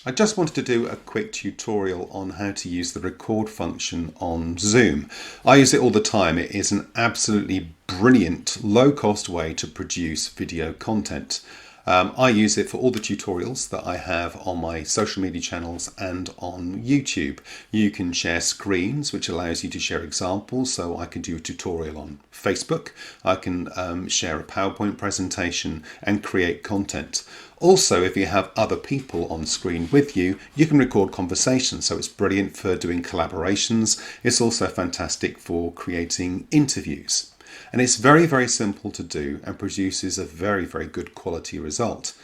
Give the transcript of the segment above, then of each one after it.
I just wanted to do a quick tutorial on how to use the record function on Zoom. I use it all the time. It is an absolutely brilliant, low-cost way to produce video content. I use it for all the tutorials that I have on my social media channels and on YouTube. You can share screens, which allows you to share examples. So I can do a tutorial on Facebook. I can share a PowerPoint presentation and create content. Also, if you have other people on screen with you, you can record conversations. So it's brilliant for doing collaborations. It's also fantastic for creating interviews. And it's very, very simple to do and produces a very, very good quality result.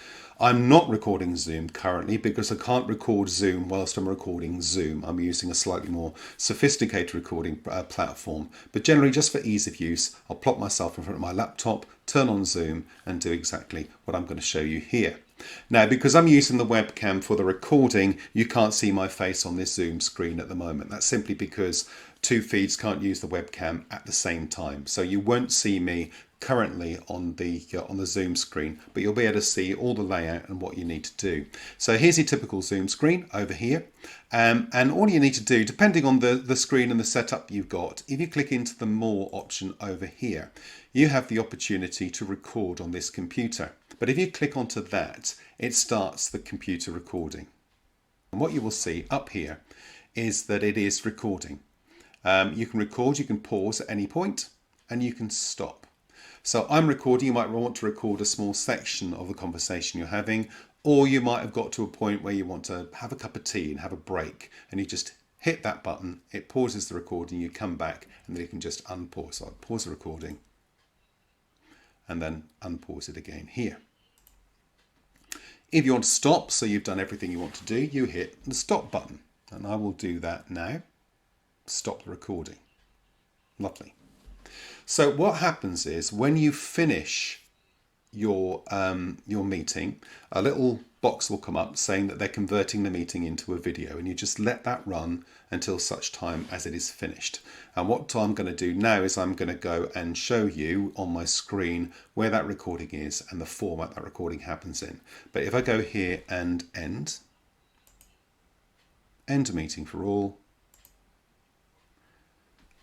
I'm not recording Zoom currently because I can't record Zoom whilst I'm recording Zoom. I'm using a slightly more sophisticated recording platform. But generally, just for ease of use, I'll plop myself in front of my laptop, turn on Zoom, and do exactly what I'm going to show you here. Now, because I'm using the webcam for the recording, you can't see my face on this Zoom screen at the moment. That's simply because two feeds can't use the webcam at the same time. So you won't see me currently on the Zoom screen, but you'll be able to see all the layout and what you need to do. So here's your typical Zoom screen over here. And all you need to do, depending on the screen and the setup you've got, if you click into the More option over here, you have the opportunity to record on this computer. But if you click onto that, it starts the computer recording. And what you will see up here is that it is recording. You can record, you can pause at any point, and you can stop. So I'm recording. You might want to record a small section of the conversation you're having, or you might have got to a point where you want to have a cup of tea and have a break, and you just hit that button, it pauses the recording, you come back, and then you can just unpause. So I'll pause the recording and then unpause it again here. If you want to stop, so you've done everything you want to do, you hit the stop button, and I will do that now. Stop the recording. Lovely. So what happens is when you finish your meeting, a little box will come up saying that they're converting the meeting into a video, and you just let that run until such time as it is finished. And what I'm going to do now is I'm going to go and show you on my screen where that recording is and the format that recording happens in. But if I go here and end meeting for all,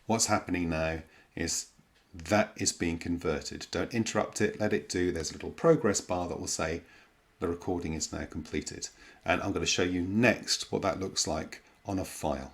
what's happening now is that is being converted. Don't interrupt it, let it do. There's a little progress bar that will say the recording is now completed. And I'm going to show you next what that looks like on a file.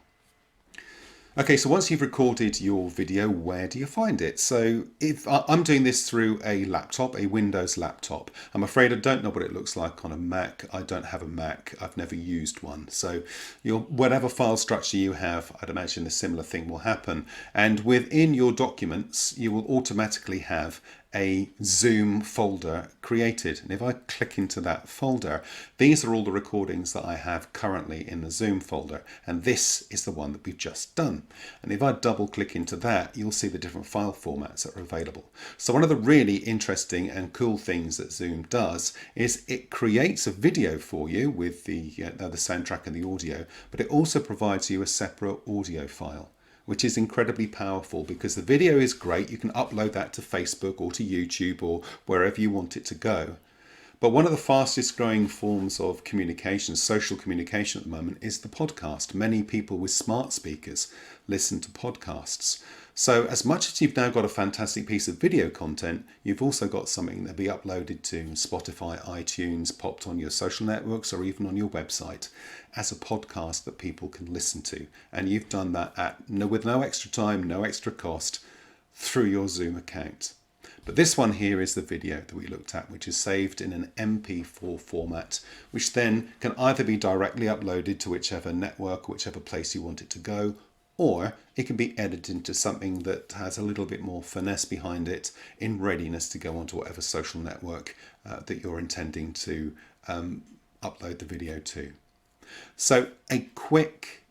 Okay, so once you've recorded your video, where do you find it? So if I'm doing this through a laptop, a Windows laptop, I'm afraid I don't know what it looks like on a Mac. I don't have a Mac. I've never used one. So whatever file structure you have, I'd imagine a similar thing will happen. And within your documents, you will automatically have a Zoom folder created. And if I click into that folder, these are all the recordings that I have currently in the Zoom folder. And this is the one that we've just done. And if I double click into that, you'll see the different file formats that are available. So one of the really interesting and cool things that Zoom does is it creates a video for you with the soundtrack and the audio, but it also provides you a separate audio file, which is incredibly powerful because the video is great. You can upload that to Facebook or to YouTube or wherever you want it to go. But one of the fastest growing forms of communication, social communication at the moment, is the podcast. Many people with smart speakers listen to podcasts. So as much as you've now got a fantastic piece of video content, you've also got something that'll be uploaded to Spotify, iTunes, popped on your social networks or even on your website as a podcast that people can listen to. And you've done that with no extra time, no extra cost through your Zoom account. But this one here is the video that we looked at, which is saved in an MP4 format, which then can either be directly uploaded to whichever network, whichever place you want it to go, or it can be edited into something that has a little bit more finesse behind it in readiness to go onto whatever social network that you're intending to upload the video to. So a quick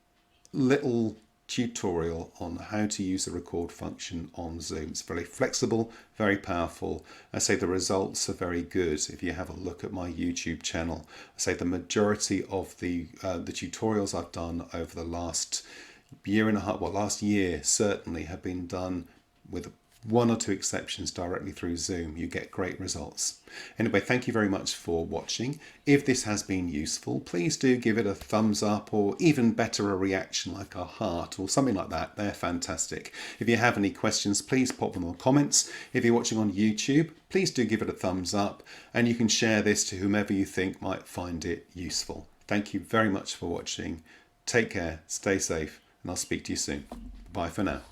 little tutorial on how to use the record function on Zoom. It's very flexible, very powerful. I say the results are very good. If you have a look at my YouTube channel, I say the majority of the tutorials I've done over the last year and a half, last year certainly, have been done with one or two exceptions directly through Zoom, you get great results. Anyway, thank you very much for watching. If this has been useful, please do give it a thumbs up, or even better, a reaction like a heart or something like that. They're fantastic. If you have any questions, please pop them in the comments. If you're watching on YouTube, please do give it a thumbs up, and you can share this to whomever you think might find it useful. Thank you very much for watching. Take care, stay safe, and I'll speak to you soon. Bye for now.